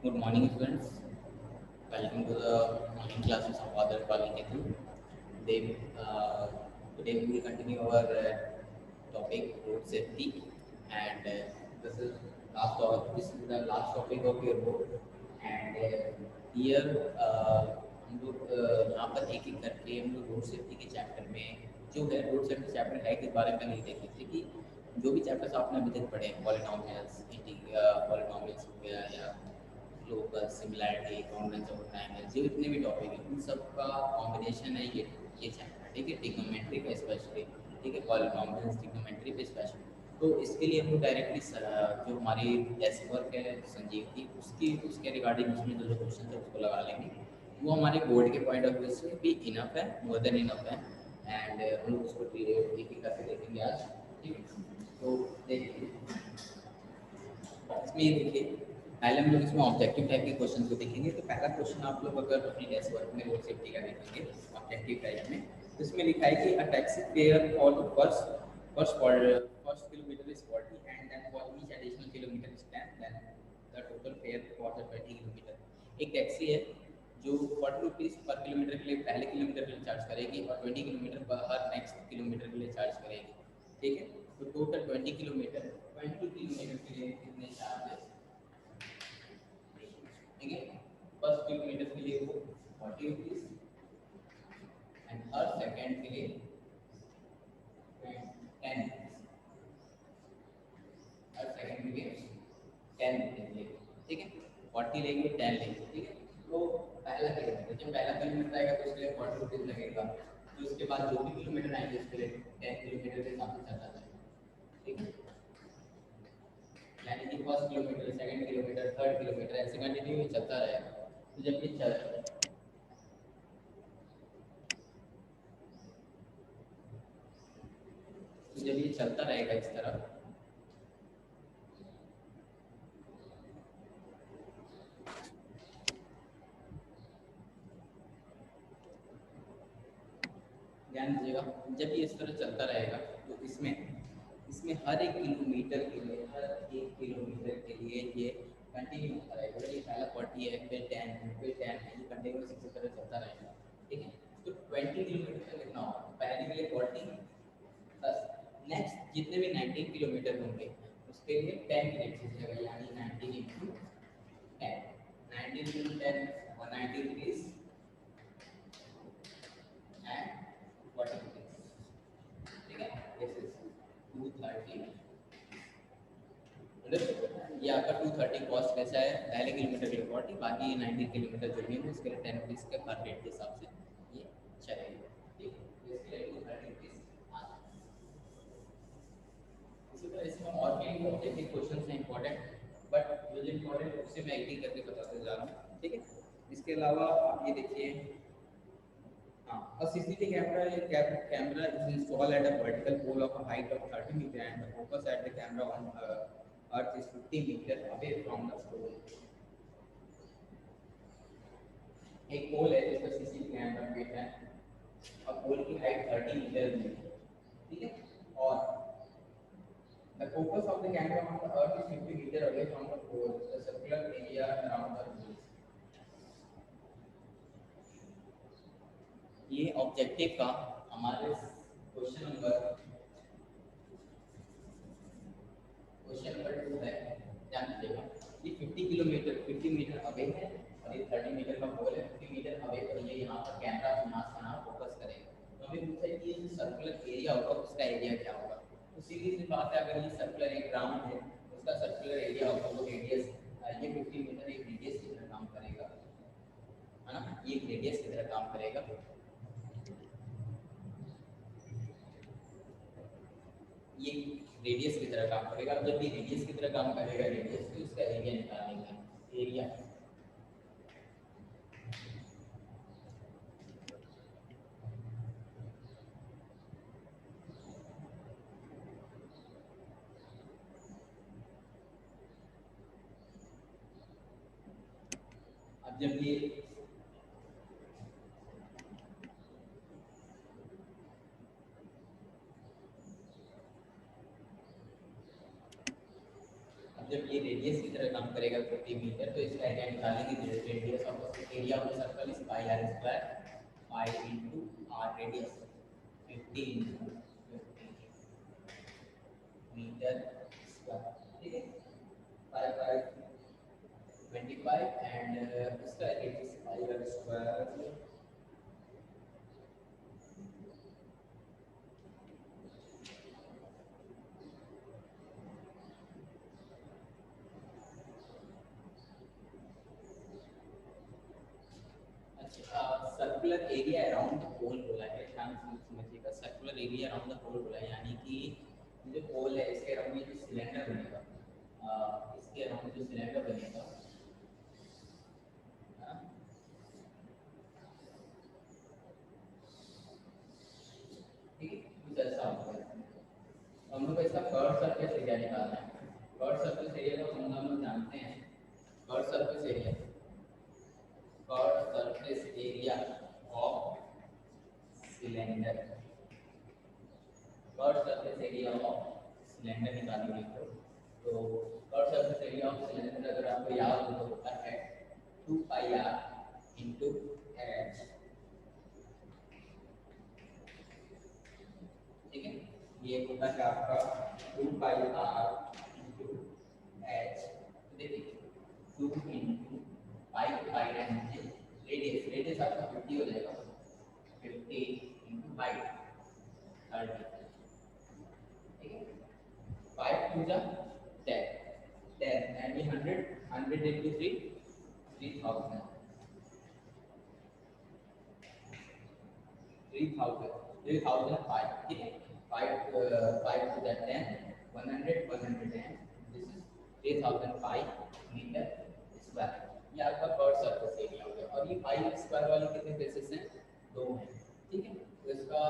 Good morning, students. Welcome to the morning classes of Father Paliketu. Today, today we will continue our topic road safety, and this is This is the last topic of your book. And here हम लोग यहाँ पर एक एक करके हम लोग road safety के चैप्टर में जो है रोड सेफ्टी चैप्टर है के बारे में नहीं देख लेते कि जो भी चैप्टर्स आपने अभी तक पढ़े पॉलिनोमियल्स पॉलिनोमियल्स हो गया या locus similarity congruence of triangle जो इतने भी टॉपिक हैं उन सब का कॉम्बिनेशन है ये चैप्टर ठीक है ट्रिग्नोमेट्री का स्पेशली ठीक है पॉलिनोमियल्स ट्रिग्नोमेट्री पे स्पेशली तो इसके लिए हम लोग डायरेक्टली जो हमारी डेस्क वर्क है संजीव की उसकी उसके रिगार्डिंग उसमें जो जो क्वेश्चन है उसको लगा लेंगे वो हमारे बोर्ड के पॉइंट ऑफ व्यू से भी इनफ है मोर देन इनफ है एंड हम लोग उसको एक एक करके देखेंगे आज ठीक है तो देखिए इसमें ये देखिए पहले हम लोग इसमें ऑब्जेक्टिव टाइप के क्वेश्चन को देखेंगे तो पहला क्वेश्चन आप लोग अगर अपनी डेस्क वर्क में रोड सेफ्टी का देखेंगे ऑब्जेक्टिव टाइप में तो इसमें लिखा है कि a taxi fare for the first kilometre is 40 and then for each additional kilometre is 10 then the total fare for the 20 kilometre एक टैक्सी है जो 40 रुपीज़ पर किलोमीटर के लिए पहले किलोमीटर के लिए चार्ज करेगी और 20 किलोमीटर पर हर नेक्स्ट किलोमीटर के लिए चार्ज करेगी ठीक है तो टोटल 20 किलोमीटर के लिए कितने चार्जेस ठीक है फर्स्ट किलोमीटर के लिए वो 40 रुपीज़ एंड हर सेकेंड के लिए 10 हर सेकेंड के लिए 10 लेंगे ठीक है 40 लेंगे 10 लेंगे ठीक है तो पहला किलोमीटर जब पहला किलोमीटर आएगा तो उसके लिए 40 रुपीज़ लगेगा तो उसके बाद जो भी किलोमीटर आएंगे उसके लिए 10 किलोमीटर के हिसाब से चलता जाएगा ठीक है यानी कि first kilometre second kilometre third kilometre ऐसे कंटिन्यू चलता रहेगा तो जब ये चल तो जब ये चलता रहेगा इस तरह ध्यान दीजिएगा जब ये इस तरह चलता रहेगा तो इसमें इसमें हर एक किलोमीटर के लिए ये कंटिन्यू होता रहेगा अगर ये पहला 40 है फिर 10 है ये कंटिन्यूस इसी तरह चलता रहेगा ठीक है तो 20 किलोमीटर तक कितना होगा पहले के लिए 40 प्लस नेक्स्ट जितने भी 19 किलोमीटर होंगे उसके लिए 10 की रेट से जाएगा यानी 19 into 10 19 into 10 190 rupees and 40 rupees ठीक है दिस इज 230 ये आपका 230 कॉस्ट कैसा है पहले किलोमीटर के लिए 40 बाकी 90 किलोमीटर जो भी है उसके लिए 10 रुपीज़ के पर रेट के हिसाब से ये चलेगा ठीक है तो इसके लिए 230 रुपीज़ आता है इसी तरह इसमें और भी ऑब्जेक्टिव क्वेश्चन हैं इंपॉर्टेंट बट जो जो इंपॉर्टेंट है उससे मैं एक एक करके बताते जा रहा हूँ ठीक है इसके अलावा आप ये देखिए हाँ a CCTV camera is installed at a vertical pole of a height of 30 meter and the focus at the camera on earth is 50 meter away from the pole एक पोल है जिसका सीसीटीवी कैमरा फिट है और पोल की height 30 metre है ठीक है और the focus of the camera on the earth is 50 meter away from the pole the circular area around the pole ये ऑब्जेक्टिव का हमारे क्वेश्चन नंबर 2 है ध्यान दीजिएगा ये 50 मीटर अवे है और ये 30 मीटर का पोल है 50 मीटर अवे पर ये यहाँ पर कैमरा यहाँ से यहाँ फोकस करेगा तो हमें पूछा है कि ये जो सर्कुलर एरिया होगा उसका एरिया क्या होगा तो सीधी सी बात है अगर ये सर्कुलर एक ग्राउंड है उसका सर्कुलर एरिया होगा वो रेडियस ये 50 मीटर एक रेडियस की तरह काम करेगा है ना ये एक रेडियस की तरह काम करेगा ये रेडियस की तरह काम करेगा जब ये रेडियस की तरह काम करेगा रेडियस तो इसका एरिया निकालेंगे एरिया अब जब ये जब ये रेडियस की तरह काम करेगा 50 मीटर, तो इसका एरिया निकालेंगे। Radius of area of the circle is pi r square, pi into r radius 50 into 50 metre square, ठीक है। 5 बाई 25 एंड इसका radius pi r square circular area around the pole बोला है, ध्यान से समझिएगा। Circular area around the pole बोला है, यानी कि जो पोल है इसके अराउंड ये जो सिलेंडर बनेगा, इसके अराउंड जो सिलेंडर बनेगा, ठीक है, कुछ ऐसा होगा। हम लोग इसका कर्व सरफेस एरिया निकालना है। कर्व सरफेस एरिया को हम लोग जानते हैं। Curve surface area, curve surface area of cylinder, curve surface area of cylinder निकालेंगे तो curve surface area of cylinder अगर आपको याद हो तो होता है 2 पाई आर इंटू एच, ठीक है। ये होता है आपका 2 पाई आर इंटू एच, देखिए 2 इंटू पाई, पाई रेडियस, रेडियस आपका 50 हो जाएगा, 50 इंटू पाई 30, ठीक है। 5 टू जा 10, 10 and 100, 100 into 3, 3000, 3005, ठीक है। 5 5 to that 10, 100, 110, this is 3005 metre square. ये आपका कर्व सरफेस एरिया हो गया। और ये पाई स्क्वायर वाले कितने बेसिस हैं? 2 हैं, ठीक है। तो इसका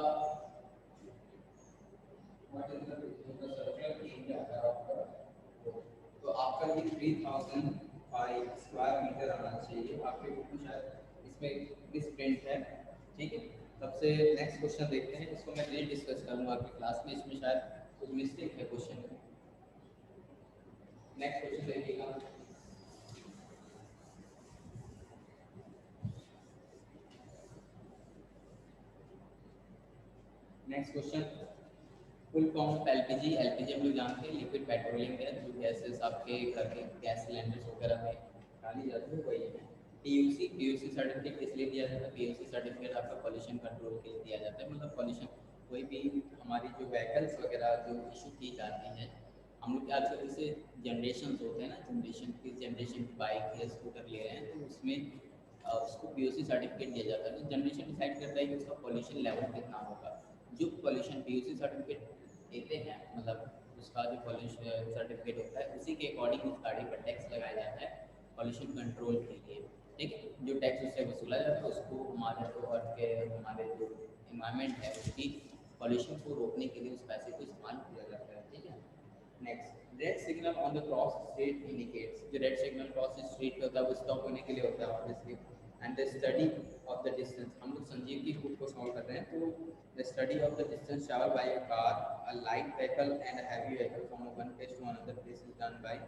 सर्कुलर एरिया आपका, तो आपका ये 3005 स्क्वायर मीटर आना चाहिए। आपके बुक में शायद इसमें मिस प्रिंट है, ठीक है। सबसे नेक्स्ट क्वेश्चन देखते हैं, इसको मैं री डिस्कस करूँगा आपकी क्लास में, इसमें शायद कुछ मिस्टेक है क्वेश्चन में। नेक्स्ट क्वेश्चन देखिएगा। Next question, full form of LPG. LPG हम लोग जानते हैं लिक्विड पेट्रोलियम गैस, जो गैसेस आपके घर के गैस सिलेंडर्स वगैरह में डाली जाती है, वही है। पीयूसी, पीयूसी सर्टिफिकेट इसलिए दिया जाता है, पीयूसी सर्टिफिकेट आपका पॉल्यूशन कंट्रोल के लिए दिया जाता है। मतलब पॉल्यूशन, कोई भी हमारी जो व्हीकल्स वगैरह जो इशू की जाती हैं, हम लोग आजकल जैसे जनरेशन होते हैं ना, जनरेशन की बाइक या स्कूटर ले रहे हैं, तो उसमें उसको पीयूसी सर्टिफिकेट दिया जाता है। तो जनरेशन डिसाइड करता है कि उसका पॉल्यूशन लेवल कितना होगा। जो पॉल्यूशन पीयूसी सर्टिफिकेट देते हैं, मतलब उसका जो पॉल्यूशन सर्टिफिकेट होता है, उसी के अकॉर्डिंग उस गाड़ी पर टैक्स लगाया जाता है पॉल्यूशन कंट्रोल के लिए, ठीक है। जो टैक्स उससे वसूला जाता है उसको हमारे जो अर्थ के, हमारे जो इन्वायरमेंट है उसकी पॉल्यूशन को रोकने के लिए उस पैसे को इस्तेमाल किया जाता है, ठीक है। Next, red signal on the cross street indicates. जो रेड सिग्नल क्रॉस स्ट्रीट पे होता है वो स्टॉप होने के लिए होता है obviously. And the study of the distance, हम लोग संजीव की बुक को सॉल्व कर रहे हैं। तो the study of the distance travel by a car, a light vehicle and a heavy vehicle from one place to another place is done by.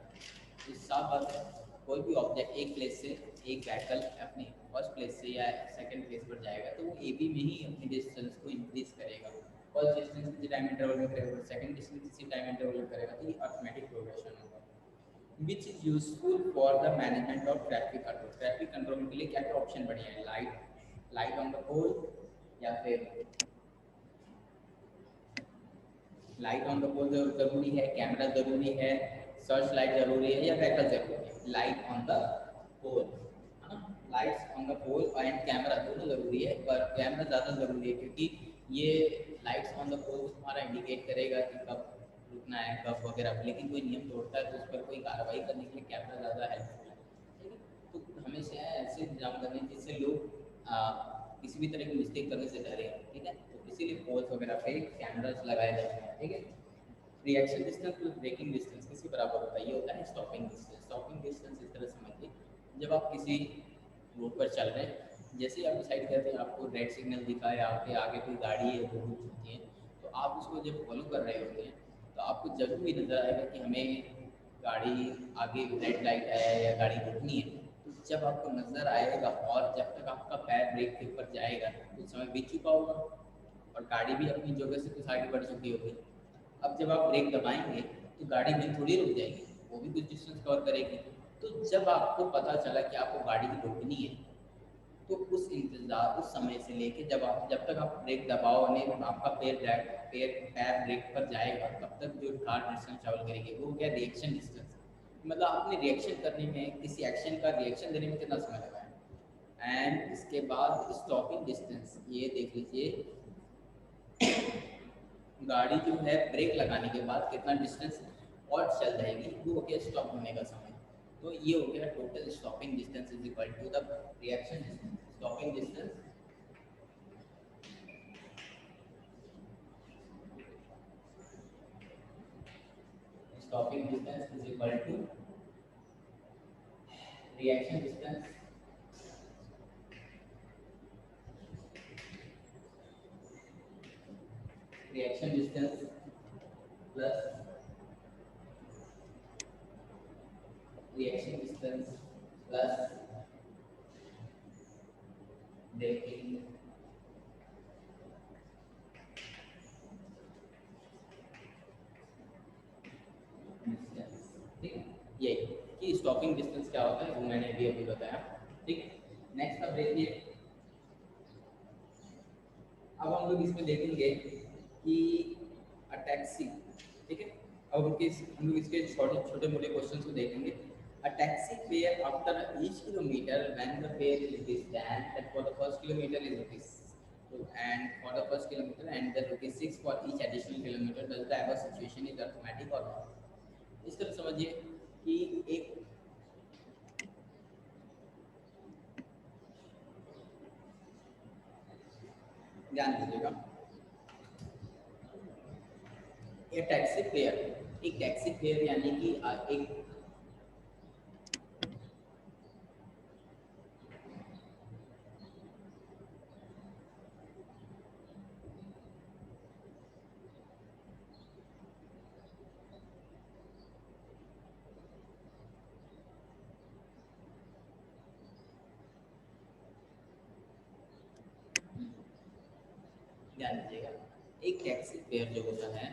इस साफ बात है, कोई भी ऑब्जेक्ट एक प्लेस से, एक व्हीकल अपने फर्स्ट प्लेस से या सेकंड प्लेस पर जाएगा तो वो ए बी में ही अपनी डिस्टेंस को इंक्रीज करेगा। फर्स्ट डिस्टेंस किसी टाइम इंटरवल में करेगा, सेकंड डिस्टेंस किसी टाइम इंटरवल में करेगा, तो ये ऑटोमेटिक प्रोग्रेशन होगा। Which is useful for the management of traffic control. Traffic control के लिए क्या क्या ऑप्शन बढ़िया है? लाइट, लाइट ऑन द पोल, या फिर लाइट ऑन द पोल जरूरी है, कैमरा जरूरी है, सर्च लाइट जरूरी है, या व्हीकल जरूरी है? लाइट ऑन द पोल, है ना। Lights on the pole and camera दोनों जरूरी है, पर कैमरा ज़्यादा जरूरी है क्योंकि ये लाइट्स ऑन द पोल तुम्हारा इंडिकेट करेगा कि कब रुकना है, कब वगैरह। लेकिन कोई नियम तोड़ता है तो उस पर कोई कार्रवाई करने के लिए कैमरा ज़्यादा हेल्पफुल है, ठीक है। तो हमेशा ऐसे इंतजाम करने जिससे लोग किसी भी तरह की मिस्टेक करने से डरे, ठीक है। तो इसीलिए पोल्स वगैरह पे कैमरास लगाए जाते हैं, ठीक है। Reaction distance plus braking distance किसके बराबर होता है? ये होता है स्टॉपिंग डिस्टेंस। स्टॉपिंग डिस्टेंस इस तरह समझिए, जब आप किसी रोड पर चल रहे हैं, जैसे ही आप डिसाइड करते हैं आपको रेड सिग्नल दिखा है, आपके आगे कोई गाड़ी है वो रुक चुकी है, तो आप उसको जब फॉलो कर रहे होते हैं तो आपको जरूर भी नजर आएगा कि हमें गाड़ी आगे रेड लाइट है या गाड़ी रुकनी है, तो जब आपको नज़र आएगा और जब तक आपका पैर ब्रेक के ऊपर जाएगा उस समय बीत चुका होगा और गाड़ी भी अपनी जगह से कुछ आगे बढ़ चुकी होगी। अब जब आप ब्रेक दबाएंगे तो गाड़ी भी थोड़ी रुक जाएगी, वो भी कुछ डिस्टेंस कवर करेगी। तो जब आपको पता चला कि आपको गाड़ी रोकनी है, तो उस इंतज़ार उस समय से लेके जब तक आप ब्रेक दबाओगे आपका पैर पैर ब्रेक पर जाएगा, तब तक जो कार डिस्टेंस ट्रेवल करेगी वो हो गया रिएक्शन डिस्टेंस। मतलब आपने रिएक्शन करने में, किसी एक्शन का रिएक्शन देने में कितना समय लगा है। एंड इसके बाद स्टॉपिंग डिस्टेंस, ये देख लीजिए गाड़ी जो है ब्रेक लगाने के बाद कितना डिस्टेंस और चल जाएगी, वो हो गया स्टॉप होने का समय। तो ये हो गया total stopping distance is equal to the reaction distance. Stopping distance is equal to reaction distance plus reaction distance plus braking distance. ठीक है, ये कि स्टॉपिंग डिस्टेंस क्या होता है वो मैंने अभी बताया। ठीक है, नेक्स्ट अब देखिए, अब हम लोग इसमें देखेंगे कि टैक्सी। ठीक है, अब हम लोग इसके छोटे छोटे मोटे क्वेश्चन को देखेंगे। A taxi fare after each kilometer when the fare is rupees 10 and for the first kilometer is rupees 2 and for the first kilometer and the rupees 6 for each additional kilometer, does the above situation is arithmetic or not। इस तरह समझिए कि एक ध्यान दीजिएगा, एक taxi fare यानी कि एक ध्यान दीजिएगा, एक टैक्सी फेयर जो होता है,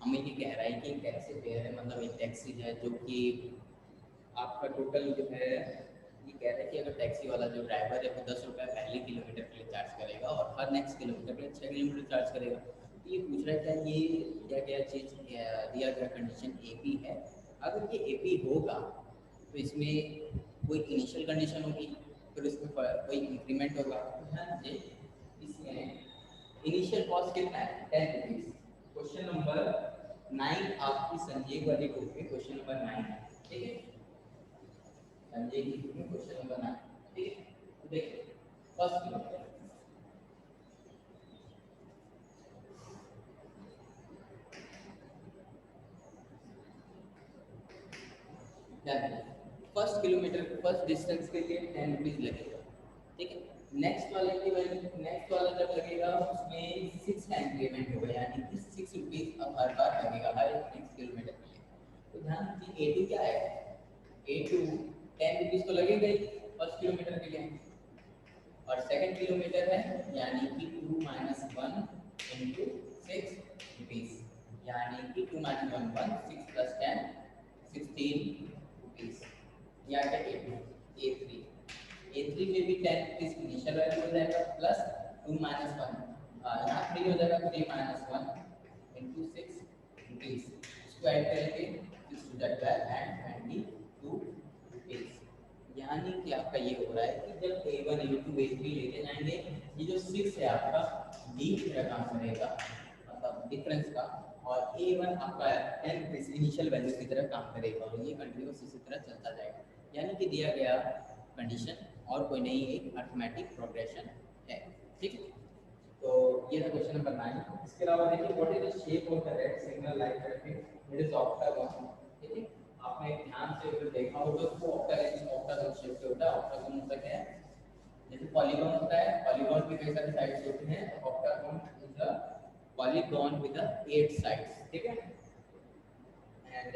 हमें ये कह रहा है कि एक टैक्सी फेयर है, मतलब एक टैक्सी है जो कि आपका टोटल जो है, ये कह रहा है कि अगर टैक्सी वाला जो ड्राइवर है वो 10 रुपये पहले किलोमीटर के लिए चार्ज करेगा और हर नेक्स्ट किलोमीटर के लिए 6 किलोमीटर चार्ज करेगा। तो ये पूछ रहा है क्या ये दिया गया चीज़, दिया गया कंडीशन ए है। अगर ये ए होगा तो इसमें कोई इनिशियल कंडीशन होगी, फिर इसमें कोई इंक्रीमेंट होगा। तो ध्यान दीजिए, इसमें इनिशियल कॉस्ट कितना है 10 रुपीज़। क्वेश्चन नंबर 9 आपकी संजय वाली बुक में क्वेश्चन नंबर 9 है। ठीक है, संजय की बुक में क्वेश्चन नंबर 9। ठीक है, तो देखिए first kilometre, first kilometre first distance के लिए 10 रुपीज़ लगेगा। ठीक है, नेक्स्ट वाले की वैल्यू, नेक्स्ट वाला जब लगेगा उसमें 6 का इंक्रीमेंट होगा, यानी कि 6 रुपीज़ अब हर बार लगेगा हर नेक्स्ट किलोमीटर के लिए। तो ध्यान दीजिए A2 क्या है, A2 10 रुपीज़ तो लगेगा ही फर्स्ट किलोमीटर के लिए, और सेकंड किलोमीटर है यानी कि 2 माइनस 1 इंटू 6 रुपीज़, यानी कि 2 माइनस 1 1 6 प्लस 10 16 रुपीज़। या क्या A3 में भी 10 रुपीज़ इनिशियल वैल्यू हो जाएगा प्लस 2 माइनस 1, यहाँ 3 हो जाएगा, 3 माइनस 1 इंटू 6 रुपीज़। इसको ऐड करेंगे 6 टू दैट एंड 22 रुपीज़। यानी कि आपका ये हो रहा है कि जब A1 A2 A3 लेके जाएंगे, ये जो 6 है आपका D की तरह काम करेगा, मतलब डिफरेंस का, और A1 आपका 10 रुपीज़ इनिशियल वैल्यू की तरह काम करेगा और ये कंटिन्यूस इसी तरह चलता जाएगा। यानी कि दिया गया कंडीशन और कोई नहीं, एक अर्थमेटिक प्रोग्रेशन है। ठीक है, तो ये था क्वेश्चन नंबर 9। इसके अलावा देखिए what is the shape of the red signal light traffic, it is octagon. ठीक है, आपने ध्यान से अगर देखा होगा तो ऑक्टागन शेप से होता है। ऑक्टागन मतलब क्या है, जैसे पॉलीगॉन होता है, पॉलीगॉन की कई सारी साइड्स होती हैं, तो octagon is a polygon with 8 sides. ठीक है, एंड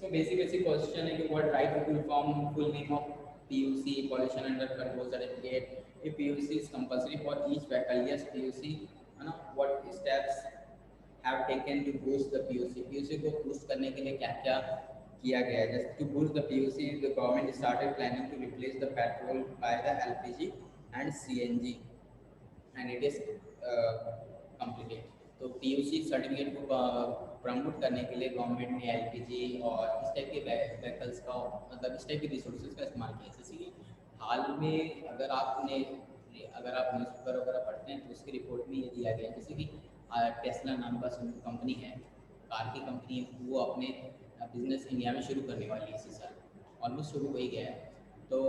इसमें बेसिक क्वेश्चन है कि what write to full form full name of PUC pollution under control certificate if PUC is compulsory for each vehicle yes PUC है ना what steps have taken to boost the PUC को boost करने के लिए क्या क्या किया गया है जैसे to boost the PUC the government started planning to replace the petrol by the LPG and CNG and it is completed तो PUC सर्टिफिकेट को प्रमोट करने के लिए गवर्नमेंट ने LPG और इस टाइप के व्हीकल्स का मतलब इस टाइप के रिसोर्सेज का इस्तेमाल किया जैसे कि हाल में अगर आप न्यूज़पेपर वगैरह पढ़ते हैं तो उसकी रिपोर्ट में ये दिया गया है जैसे कि टेस्ला नाम का कंपनी है कार की कंपनी है वो अपने बिजनेस इंडिया में शुरू करने वाली है इसी साल ऑलमोस्ट शुरू हो ही गया है तो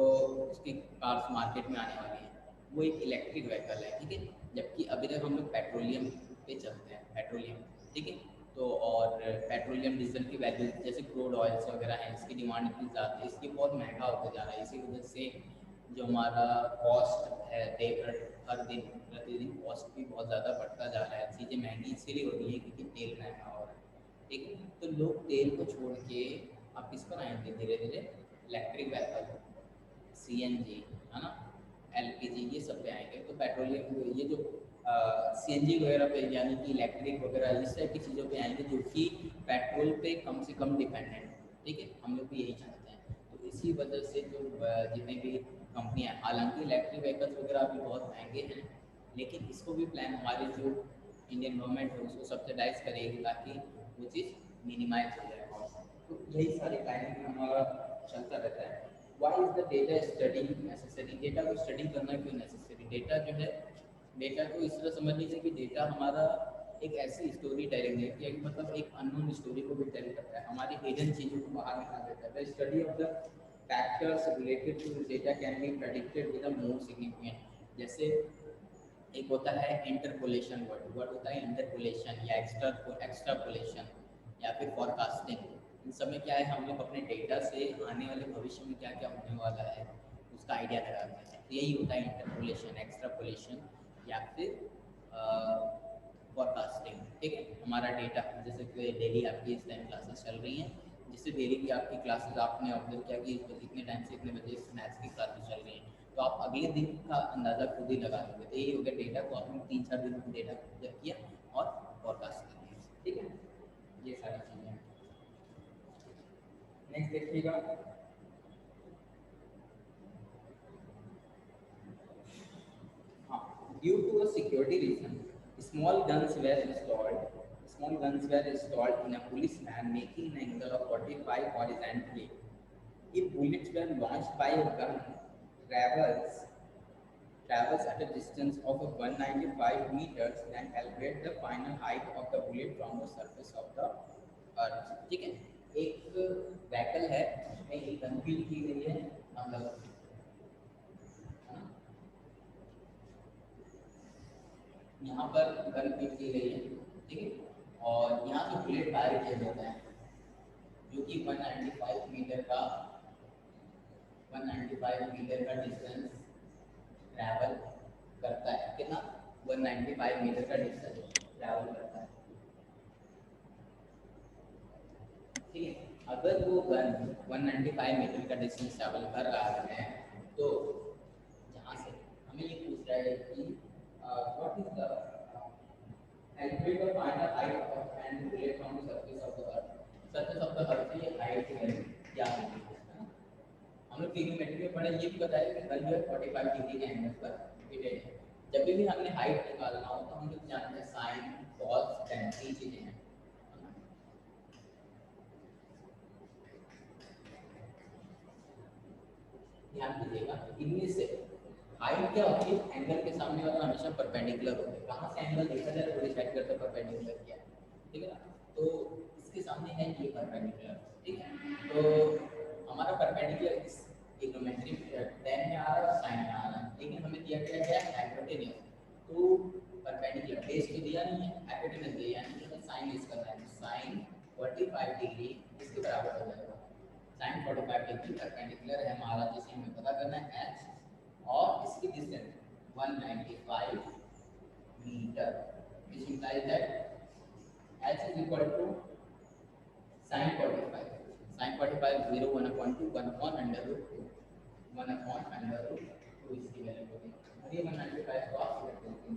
उसकी कार्स मार्केट में आने वाली है वो एक इलेक्ट्रिक व्हीकल है ठीक है जबकि अभी तक हम लोग पेट्रोलियम पे चलते हैं पेट्रोलियम ठीक है तो और पेट्रोलियम डीजल की वैल्यू जैसे क्रूड ऑयल्स वगैरह हैं इसकी डिमांड इतनी ज़्यादा है इसलिए बहुत महंगा होता जा रहा है इसी वजह से जो हमारा कॉस्ट है हर दिन प्रतिदिन कॉस्ट भी बहुत ज़्यादा बढ़ता जा रहा है चीज़ें महंगी इसीलिए हो रही है क्योंकि तेल महंगा हो रहा है ठीक है तो लोग तेल को छोड़ के अब किस पर आएंगे धीरे धीरे इलेक्ट्रिक व्हीकल CNG है ना LPG ये सब पे आएंगे तो पेट्रोलियम ये जो CNG वगैरह पे यानी कि इलेक्ट्रिक वगैरह इस टाइप की चीज़ों पे आएंगे जो कि पेट्रोल पे कम से कम डिपेंडेंट ठीक है हम लोग भी यही चाहते हैं तो इसी वजह से जो जितने भी कंपनियाँ हालांकि इलेक्ट्रिक व्हीकल्स वगैरह अभी बहुत महंगे हैं लेकिन इसको भी प्लान हमारी जो इंडियन गवर्नमेंट है उसको सब्सिडाइज करेगी ताकि वो चीज़ मिनिमाइज हो जाए तो यही सारी प्लानिंग हमारा चलता रहता है Why is the data study necessary? Data को स्टडी करना क्यों नेसेसरी डेटा जो है डेटा को इस तरह समझ लीजिए कि डेटा हमारा एक ऐसी स्टोरी टेलिंग है कि मतलब एक अननोन स्टोरी को भी टेल करता है हमारी हिडन चीज़ों को बाहर निकाल देता है the study of the factors related to data can be predicted with a more significant जैसे एक होता है इंटरपोलेशन वर्ड होता है इंटरपोलेशन या एक्स्ट्रापोलेशन या फिर फॉरकास्टिंग इन सब में क्या है हम लोग अपने डेटा से आने वाले भविष्य में क्या क्या होने वाला है उसका आइडिया लगाते हैं तो यही होता है इंटरपोलेशन एक्स्ट्रापोलेशन या फिर फॉरकास्टिंग ठीक है हमारा डेटा जैसे कि डेली आपकी इस टाइम क्लासेस चल रही हैं जिससे डेली की आपकी क्लासेस आपने ऑब्जर्व किया कि इतने टाइम से इतने बजे मैथ्स की क्लासेस चल रही हैं तो आप अगले दिन का अंदाज़ा खुद ही लगा लोगे तो यही हो गया डेटा को आपने 3-4 दिन में डेटा ऑब्जर्व किया और फॉरकास्ट कर दिया ठीक है ये सारी चीज़ें नेक्स्ट देखिएगा हाँ due to a security reason small guns were installed in a police van making an angle of 45 horizontally if bullets were launched by a gun travels at a distance of 195 meters and calculate the final height of the bullet from the surface of the earth ठीक है एक vehicle है उसमें एक gun feed की गई है मतलब यहाँ पर गन फीड की गई है ठीक है और यहाँ से बुलेट फायर किया जाता है जो कि 195 मीटर का 195 मीटर का डिस्टेंस ट्रैवल करता है कितना 195 मीटर का डिस्टेंस ट्रैवल करता है ठीक है अगर वो गन 195 मीटर का डिस्टेंस ट्रैवल कर रहा है तो जहाँ से हमें ये पूछ रहा है कि what is the calculate the final height of and bullet from the surface of the earth से ये हाइट है क्या होगी हम लोग ट्रिग्नोमेट्री में पढ़े ये भी बताया कि गन जो है 45 डिग्री के एंगल पर रोटेट है जब भी हमने हाइट निकालना हो तो हम लोग जानते हैं साइन कॉस टेन तीन चीजें हैं ध्यान दीजिएगा इनमें से हाइट क्या होती है एंगल के सामने वाला हमेशा परपेंडिकुलर होता है कहाँ से एंगल देखा जाए तो डिसाइड करते हैं परपेंडिकुलर क्या है ठीक है ना तो इसके सामने है ये परपेंडिकुलर ठीक है तो हमारा परपेंडिकुलर इस ट्रिग्नोमेट्री tan में आ रहा है sin में आ रहा है लेकिन हमें दिया गया क्या है हाइपोटेन्यूज तो परपेंडिकुलर बेस तो दिया नहीं है हाइपोटेन्यूज दिया यानी कि हमें sin यूज करना है sin 45 डिग्री इसके बराबर हो जाएगा sin 45 डिग्री परपेंडिकुलर है हमारा जिसे हमें पता करना है h और इसकी distance 195 metre which implies that h is equal to sin 45 sin 45 is 0, 1 upon 2, 1 upon under root 2, 1 upon under root 2 इसकी वैल्यू होगी और ये 195 को आप रख देंगे।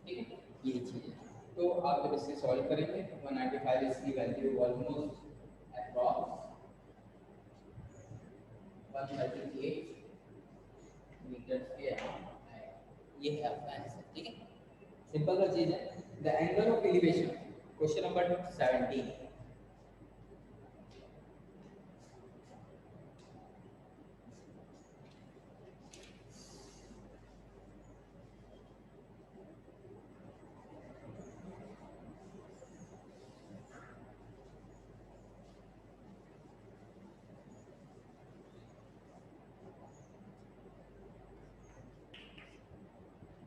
ठीक है, ये चीज़ है। तो आप जब इससे सॉल्व करेंगे 195 इसकी वैल्यू ऑलमोस्ट अप्रॉक्स 138 मीटर के ये है आपका आंसर। ठीक है, सिंपल सा चीज है। The angle of elevation, question number 17।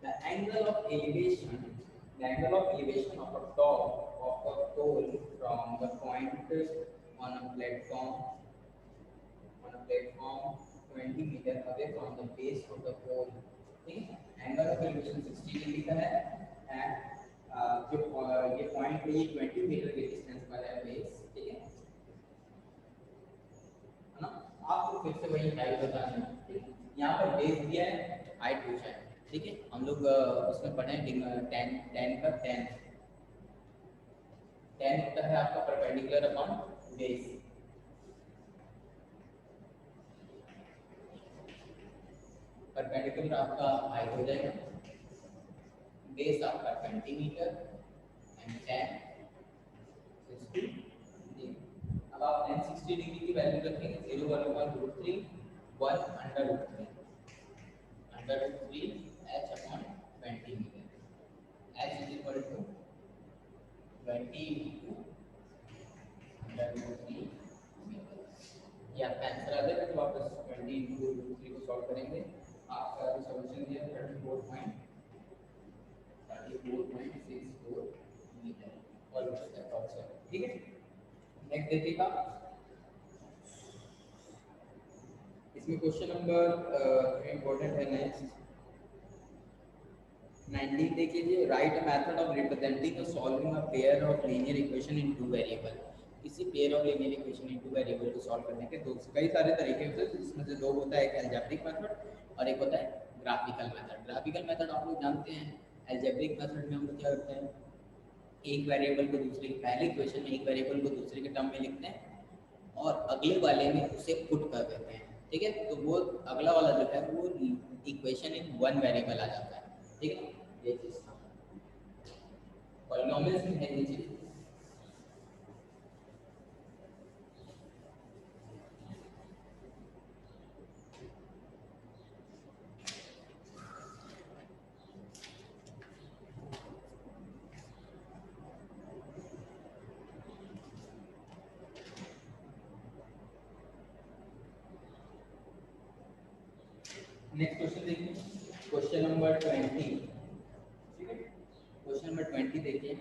The angle of elevation, the angle of elevation of a top of a pole from the point on a platform 20 meter away from the base of the pole. ठीक है, angle of elevation 60 degree का है and जो ये point है ये 20 metre के distance पर है बेस। ठीक है ना, आपको फिर से वही हाइट बताना है। ठीक है, यहाँ पर बेस दिया है, हाइट पूछा है। ठीक है, हम लोग उसमें पढ़े टेन का टेन होता है आपका परपेंडिकुलर अपॉन बेस। परपेंडिकुलर आपका हाइट हो जाएगा, बेस आपका 20 मीटर एंड टेन 60। अब आप टेन 60 डिग्री की वैल्यू रखेंगे 0 1 upon root 3 1 under root 3 h upon 20 metre. h is equal to 20 into under root 3 metre. ये आपका आंसर आ जाएगा। तो वापस 20 into root 3 को सॉल्व करेंगे, आपका जो सॉल्यूशन दिया 34.64 मीटर ऑलमोस्ट अप्रॉक्सिमेट। ठीक है, नेक्स्ट देखिएगा, इसमें क्वेश्चन नंबर इम्पोर्टेंट है नेक्स्ट 19 देख लीजिए। Write a method of representing solving a pair of linear equation in two variable. किसी pair of linear equation in two variable को सॉल्व करने के दो कई सारे तरीके होते हैं, जिसमें से दो होता है, एक अलजेब्रिक मेथड और एक होता है ग्राफिकल मेथड। ग्राफिकल मेथड आप लोग जानते हैं, अलजेब्रिक मेथड में हम लोग क्या करते हैं, एक वेरिएबल को दूसरे पहले इक्वेशन में एक वेरिएबल को दूसरे के टर्म में लिखते हैं और अगले वाले में उसे पुट कर देते हैं। ठीक है, तो वो अगला वाला जो है वो इक्वेशन इन वन वेरिएबल आ जाता है। ठीक है, ये चीज पॉलिनोमियल्स में है ये चीज। नेक्स्ट क्वेश्चन देखिए, क्वेश्चन नंबर 20। ठीक है, क्वेश्चन नंबर 20 देखिए।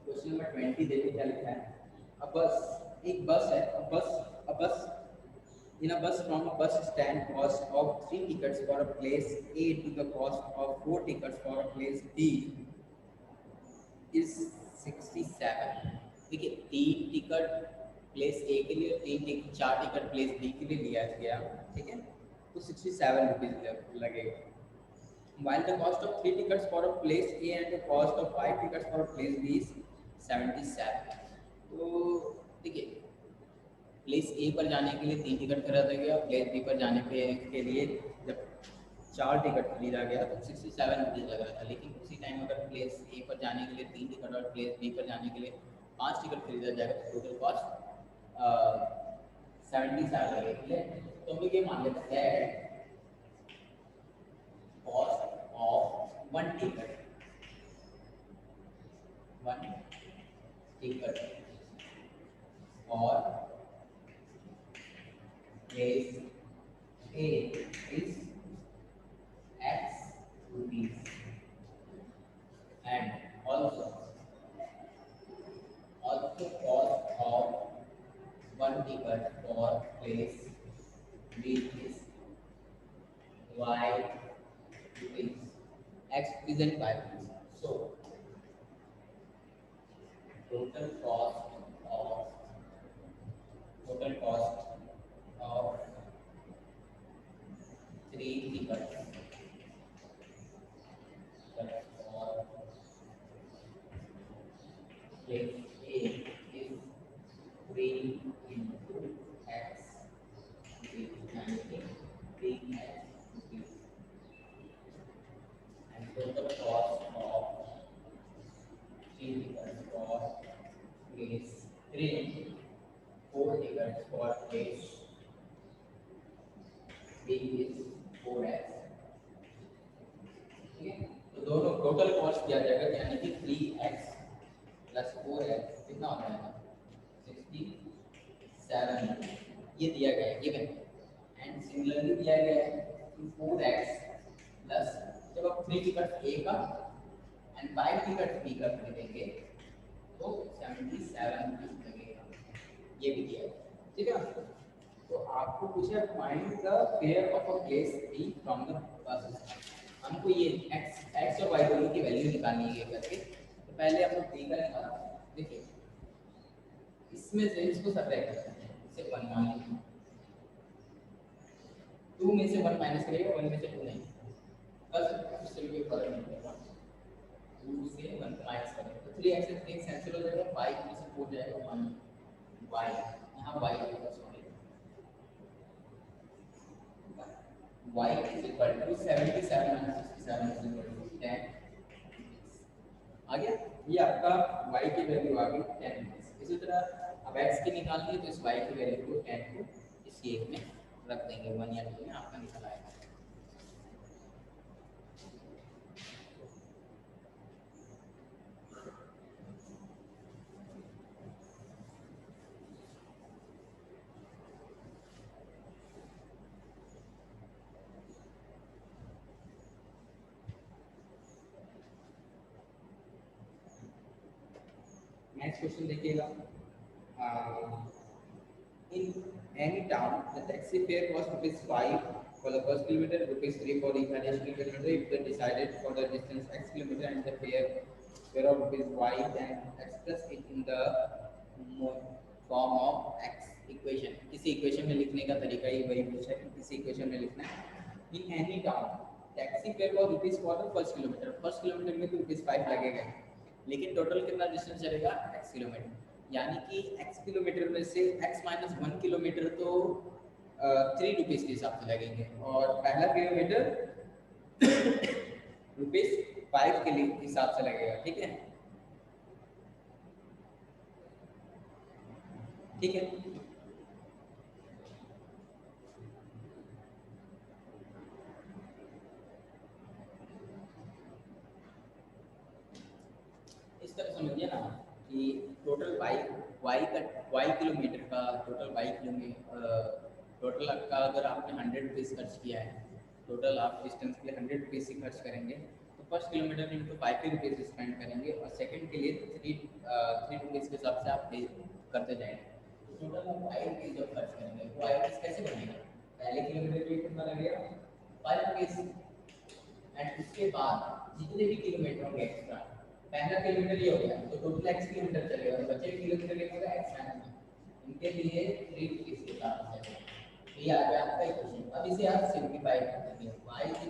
क्वेश्चन नंबर 20 देखिए क्या लिखा है। अ बस, एक बस है, अ बस in a bus from a bus stand cost of 3 tickets for a place A to the cost of 4 tickets for a place B is 67। देखिए, 3 टिकट प्लेस ए के लिए, 4 टिकट प्लेस बी के लिए लिया गया। ठीक है, तो 67 रुपीज लगेगा। while the cost of 3 tickets for a place A and the cost of 5 tickets for a place B is 77। तो देखिए, प्लेस ए पर जाने के लिए 3 टिकट खरीदा गया, प्लेस बी पर जाने के लिए जब 4 टिकट खरीदा गया तो 67 रुपीज़ लग रहा था। लेकिन उसी टाइम अगर प्लेस ए पर जाने के लिए 3 टिकट और प्लेस बी पर जाने के लिए 5 टिकट खरीदा जाएगा तो टोटल कॉस्ट 77 लगेगी। तो हम लोग ये मान लेते हैं कॉस्ट ऑफ 1 टिकट और place A is X rupees and also cost So total cost of total cost of three tickets that for place A is 3 into x rupees and 3x rupees, and total cost of three tickets for place 3, 4 tickets for place B is 4x. ठीक है, तो दोनों total cost दिया जाएगा, यानी कि 3x plus 4x कितना हो जाएगा 67, ये दिया गया है गिवन। एंड सिमिलरली दिया गया है कि 4x प्लस जब आप 3 टिकट ए का एंड 5 टिकट बी का खरीदेंगे तो 77 लगेगा, ये भी दिया है। ठीक है, तो आपको पूछा find the fare of a place B from the bus. हमको ये x और y दोनों की वैल्यू निकालनी है करके, तो पहले हम लोग b का निकाला। देखिए इसमें से इसको सब्ट्रैक्ट करते हैं, इसे 1 मान लीजिए, 2 में से 1 माइनस करिएगा, 1 में से 2 नहीं, बस इससे कोई फर्क नहीं पड़ेगा, 2 से 1 माइनस करेंगे तो 3x से 3x कैंसिल हो जाएगा, y में से 4 जाएगा 1, y यहाँ y होगा, sorry y is equal to 77 minus 67 is equal to 10। आ गया, ये आपका y की वैल्यू आ गई 10। इसी तरह अब x की निकालनी है तो इस y की वैल्यू को 10 को इस एक में रख देंगे, 1 या 2 में आपका निकल आएगा। नेक्स्ट क्वेश्चन देखिएगा, in any town the taxi fare was ₹5 for the first kilometer, ₹3 for each additional kilometer if they decided for the distance x kilometer, and the fare of ₹y, then express it in the form of x equation। किसी equation में लिखने का तरीका ये वही पूछा है कि किसी इक्वेशन में लिखना है। in any town taxi fare was ₹5 for the first kilometer, first kilometre में तो ₹5 लगेगा, लेकिन टोटल कितना डिस्टेंस चलेगा x किलोमीटर, यानी कि x किलोमीटर में से x माइनस 1 किलोमीटर तो 3 रुपीज़ के हिसाब से लगेंगे, और पहला किलोमीटर ₹5 के हिसाब से लगेगा। ठीक है, ठीक है, इस तरह समझिए ना कि टोटल y किलोमीटर का टोटल का अगर आपने 100 रुपीज़ खर्च किया है, टोटल आप डिस्टेंस के लिए 100 रुपीज़ ही खर्च करेंगे, तो फर्स्ट किलोमीटर में तो 5 रुपीज़ स्पेंड करेंगे, और सेकंड के लिए 3 रुपीज़ के हिसाब से आप पे करते जाएंगे, तो टोटल आप 5 रुपीज़ जब खर्च करेंगे तो 5 रुपीज़ कैसे बनेगा, पहले किलोमीटर के लिए कितना लगेगा 5 रुपीज़, एंड उसके बाद जितने भी किलोमीटर होंगे एक्स्ट्रा, पहला किलोमीटर ये हो गया तो टोटल x किलोमीटर चलेगा, तो बचे किलोमीटर कितना होगा x माइनस, इनके लिए 3 रुपीज़ के साथ चलेगा। ये आ गया आपका इक्वेशन। अब इसे आप सिंपलीफाई कर देंगे, y =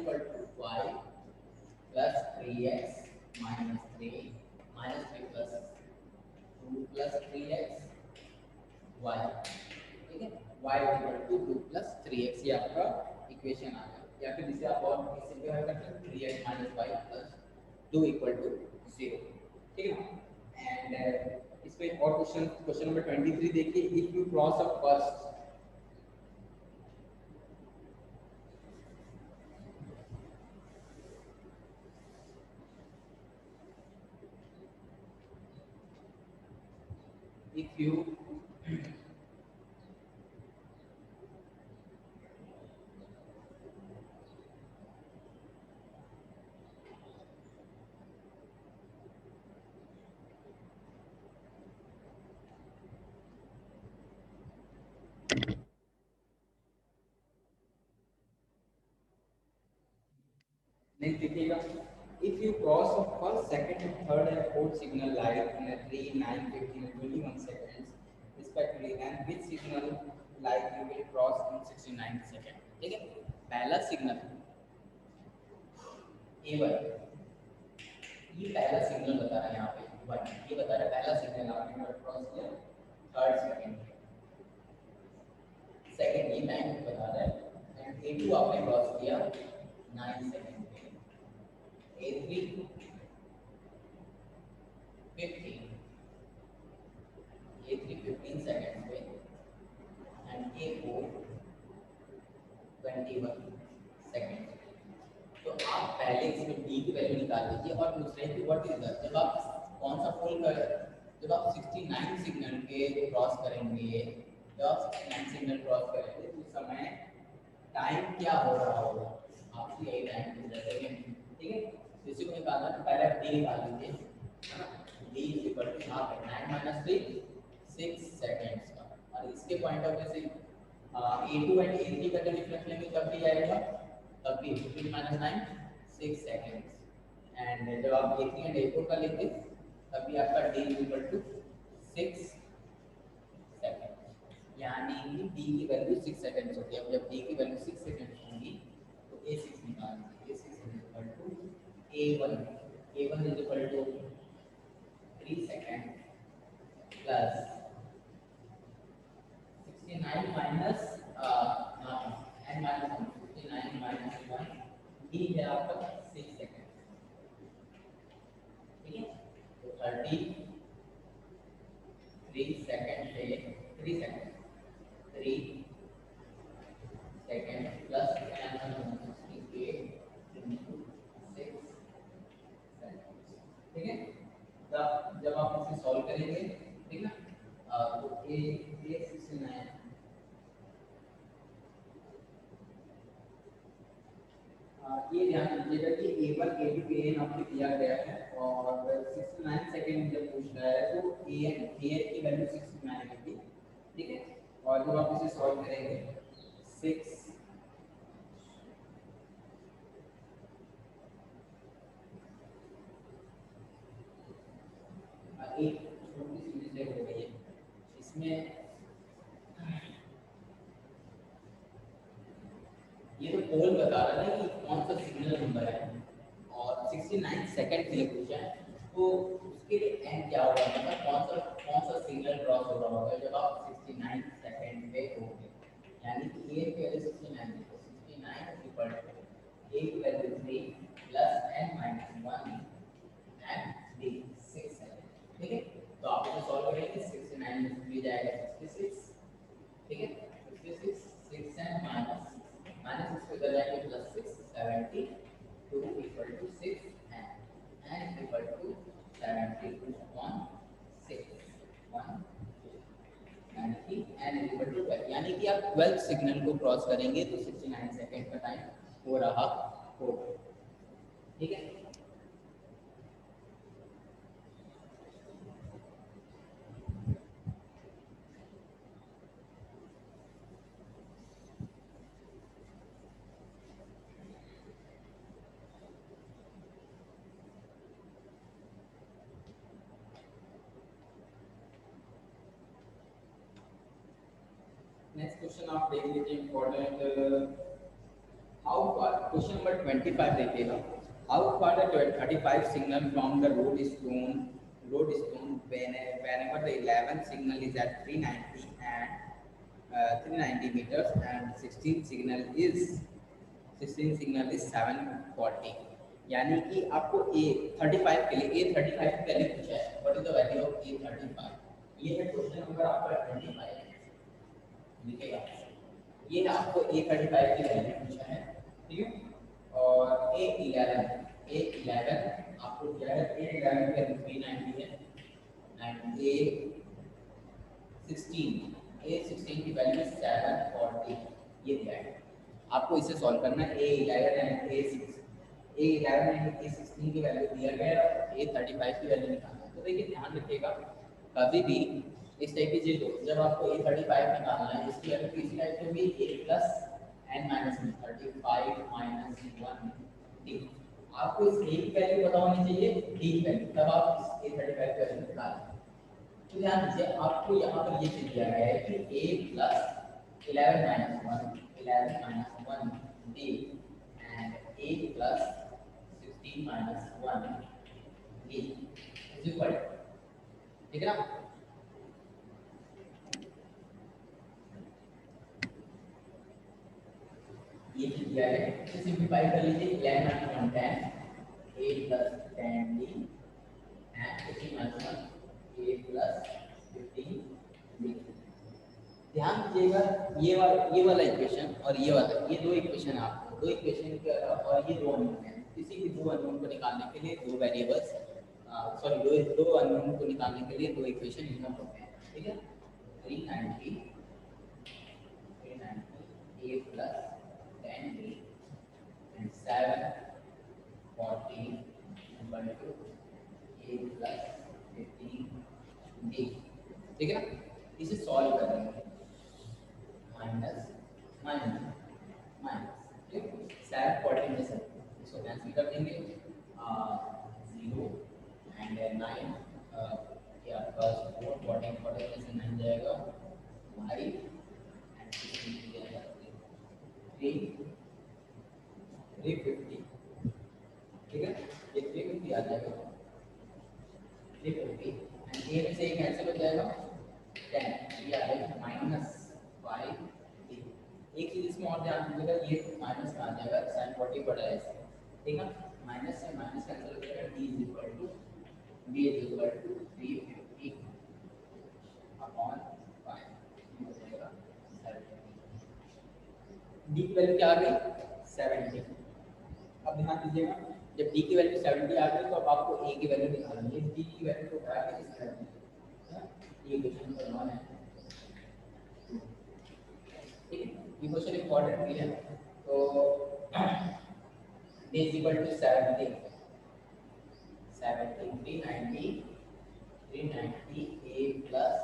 y plus 3x minus 3 minus 3 plus 2 plus 3x y, ठीक है, y = 2 प्लस 3x, ये आपका इक्वेशन आ गया, या फिर जिसे आप और सिंपलीफाई कर सकते हैं 3x माइनस y प्लस 2 = 0। ठीक है, एंड इसमें और क्वेश्चन नंबर 23 देखिए, if you cross a first if you नहीं देखिएगा, if you cross a the second, third, and fourth signal light in a 3, 9, 15, and 21 seconds respectively, and which signal light you will cross in 69 seconds. ठीक है, पहला signal A1, ये पहला signal बता रहा है यहाँ पे 1, ये बता रहा है पहला सिग्नल आपने क्रॉस किया थर्ड सेकंड, सेकंड ये 9 बता रहा है, एंड A2 आपने क्रॉस किया 9 सेकंड पे, A3 15, A3 15 सेकंड पे, एंड A4 21 सेकंड। तो आप पहले इसमें डी की वैल्यू निकाल लीजिए और दूसरे की व्हाट इज दैट, जब आप कौन सा फोल्ड कर, जब आप 69 सिग्नल के क्रॉस करेंगे, जब आप 69 सिग्नल क्रॉस करेंगे तो उस समय टाइम क्या हो रहा होगा, आपकी यही टाइम सेकंड। ठीक है, इसी को निकालना है, पहले डी निकाल लीजिए, है ना, D is equal to half 9 minus 3 6 seconds का, और इसके पॉइंट ऑफ व्यू से A2 एंड A3 का डिफरेंस लेंगे तब भी आएगा, तब भी 15 माइनस 9 6 सेकंड्स, एंड जब आप A3 एंड A4 का लेंगे तब भी आपका D इक्वल टू 6 सेकंड, यानी कि D की वैल्यू 6 सेकंड्स होती है। अब जब D की वैल्यू 6 सेकंड्स होगी तो A6 निकालना है, A6 is equal to A1 is equal to 3 second plus 69 minus n minus 69 minus 1, D है आपका 6 सेकंड। ठीक है, तो 33 सेकंड से 3 second 3 second plus 68 into 6 second. ठीक है, जब आप इसे सॉल्व करेंगे, ठीक है, तो A 69 ये ध्यान दीजिएगा कि A1 A2 AN आपको दिया गया है और 69 सेकंड जब पूछ रहा है तो AN की वैल्यू 69 होगी। ठीक है, और जब आप इसे सॉल्व करेंगे 6 एक छोटी सी मिस्टेक हो गई है इसमें, ये तो पोल बता रहा है कि कौन सा सिग्नल नंबर है और 69 सेकंड के लिए पूछा है, तो उसके लिए n क्या होगा, मतलब कौन सा सिग्नल क्रॉस हो रहा होगा जब आप 69 सेकंड पे होंगे, यानी कि a की वैल्यू 69 है, तो 69 इक्वल टू a की value 3 plus n minus 1 and d 6 second. ठीक है, तो आप इसे सॉल्व करेंगे 69 में 3 जाएगा 66। ठीक है, 66 6 एंड माइनस 6 पे जाएंगे plus 6 70 2 equal to 6 and equal to 72 1 6 1 यानी इक्वल टू 12, यानी कि आप 12 सिग्नल को क्रॉस करेंगे तो 69 सेकंड का टाइम हो रहा होगा। ठीक है, नेक्स्ट क्वेश्चन आप देख लीजिए important, how far, question number 25 देखिएगा, how far the 35 signal from the road stone whenever the 11th signal is at 390 meters and 16 signal is 740, यानी कि आपको A35 के लिए A35 की वैल्यू पूछा है, what is the value of A35, ये है क्वेश्चन नंबर आपका 25 लिखेगा, ये आपको A35 की वैल्यू पूछा है। ठीक है, और A11 आपको दिया है, A11 की वैल्यू 390 है एंड A16 की वैल्यू 740 ये दिया है। आपको इसे सॉल्व करना है, A11 एंड A16 की वैल्यू दिया गया है, A35 की वैल्यू निकालना है। तो देखिए ध्यान रखिएगा, कभी भी इस टाइप की चीज हो, जब आपको A35 निकालना है, इसकी वैल्यू किसी टाइप से भी A plus n minus 35 minus 1 d, आपको इस a की वैल्यू पता होनी चाहिए, d की वैल्यू, तब आप इस a35 का वैल्यू निकालें। तो ध्यान दीजिए, आपको यहाँ पर ये चीज दिया गया है कि a plus 11 minus 1 d and a plus 16 minus 1 d is equal, ठीक है ना? ये चीज दिया है, इसे सिंपलीफाई कर लीजिए। 11 minus 1 10, a plus 10d and 15 minus 1 a plus 15d। ध्यान दीजिएगा, ये वाला इक्वेशन और ये दो इक्वेशन है, आपको दो इक्वेशन और ये दो अननोन है। किसी भी दो अननोन को निकालने के लिए दो वेरिएबल्स, सॉरी दो अननोन को निकालने के लिए दो इक्वेशन यूज होते हैं, ठीक है? 390 a plus 10b and 740 equal to a plus 15d, ठीक है ना? इसे सॉल्व करेंगे, माइनस माइनस माइनस, ठीक, 740 में से इसको कैंसिल कर देंगे, 0 एंड 9 ये आपका 440 में से 9 जाएगा 5 एंड 16 जाएगा 350, ठीक है? ये 350 आ जाएगा, 350 एंड ये में से ये कैंसिल हो जाएगा 10, ये आ जाएगा -5। एक चीज इसमें और ध्यान दीजिएगा, ये माइनस में आ जाएगा, sin 40 बड़ा है, ठीक है? माइनस से माइनस कैंसिल हो जाएगा, d is equal to 350 upon 5 हो जाएगा 70। d की वैल्यू क्या आ गई? 70। अब ध्यान दीजिएगा, जब d की वैल्यू 70 आ गई तो अब आपको a की वैल्यू निकालनी है। d की वैल्यू को उठा के इस तरह ये क्वेश्चन नंबर 1 है, ठीक है? ये क्वेश्चन इंपॉर्टेंट भी है। तो d is equal to 70 390 a plus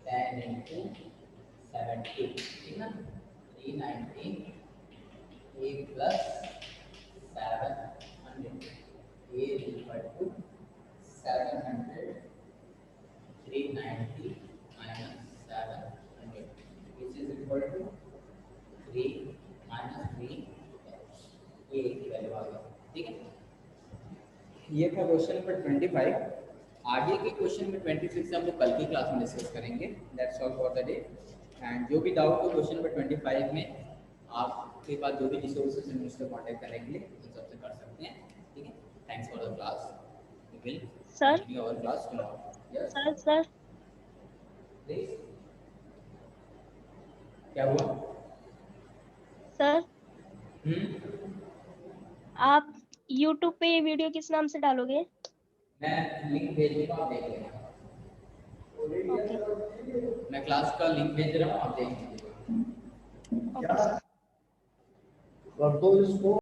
10 into 70, ठीक ना? 390 a plus 700, a is equal to 700, 390 minus 700, which is equal to 3 minus 3, ये की वैल्यू आ गई, ठीक है? ये था क्वेश्चन नंबर 25। आगे के क्वेश्चन में 26 से हम लोग कल की क्लास में डिस्कस करेंगे। That's all for the day. And जो भी डाउट हो क्वेश्चन नंबर 25 में, आपके पास जो भी रिसोर्सेज हैं मुझसे कांटेक्ट करने के लिए उन सबसे कर सकते हैं, ठीक है? Thanks for the class, we will continue our class tomorrow. Yes sir please, क्या हुआ सर? हम्म, आप YouTube पे ये वीडियो किस नाम से डालोगे? मैं लिंक भेज दूंगा, आप देख लेना। ओके मैं क्लास का लिंक भेज रहा हूँ, आप देख लीजिएगा। Okay sir. कर दो इसको।